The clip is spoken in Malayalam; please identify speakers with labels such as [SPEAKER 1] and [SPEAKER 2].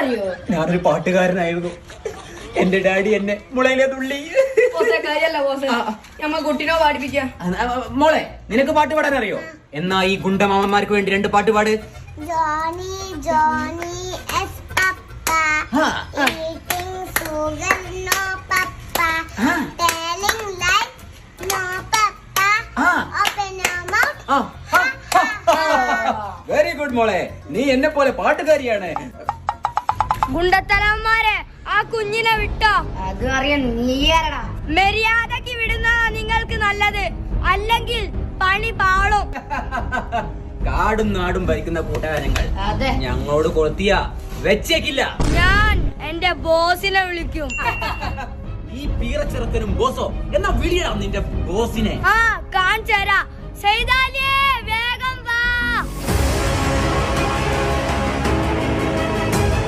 [SPEAKER 1] അറിയോ?
[SPEAKER 2] ഞാനൊരു പാട്ടുകാരനായിരുന്നു. എന്റെ ഡാഡി എന്നെ മുളയിലെ തുള്ളി.
[SPEAKER 1] കുട്ടിനോ പാടിപ്പിക്കാം.
[SPEAKER 2] മോളെ, നിനക്ക് പാട്ട് പാടാൻ അറിയോ? എന്നാ ഈ ഗുണ്ടമാമന്മാർക്ക് വേണ്ടി 2 പാട്ട് പാട്.
[SPEAKER 3] Johnny, Johnny is Papa. Eating sugar, no Papa. Telling lies, no Papa. Open your mouth.
[SPEAKER 2] Very good മോളെ, നീ എന്നെ പോലെ പാട്ടുകാരിയാണ്.
[SPEAKER 4] ഗുണ്ടത്തലന്മാരെ, ആ കുഞ്ഞിനെ വിട്ടോ?
[SPEAKER 1] അത് അറിയാൻ നീ ആരടാ?
[SPEAKER 4] മര്യാദക്ക് വിടുന്നതാ നിങ്ങൾക്ക് നല്ലത്, അല്ലെങ്കിൽ പണി പാളും.
[SPEAKER 2] കാടും നാടും ഭരിക്കുന്ന കൂട്ടുകാരങ്ങൾ
[SPEAKER 1] അതെ.
[SPEAKER 2] ഞങ്ങളോട് കൊളുത്തിയ വെച്ചേക്കില്ല.
[SPEAKER 4] ഞാൻ എന്റെ ബോസിനെ വിളിക്കും.
[SPEAKER 2] ഈ പീറച്ചെറുക്കനും ബോസോ എന്നാ വിളിയണം നിന്റെ ബോസിനെ.
[SPEAKER 4] ആ, കാണിച്ചു തരാ. സൈതാലിയേ,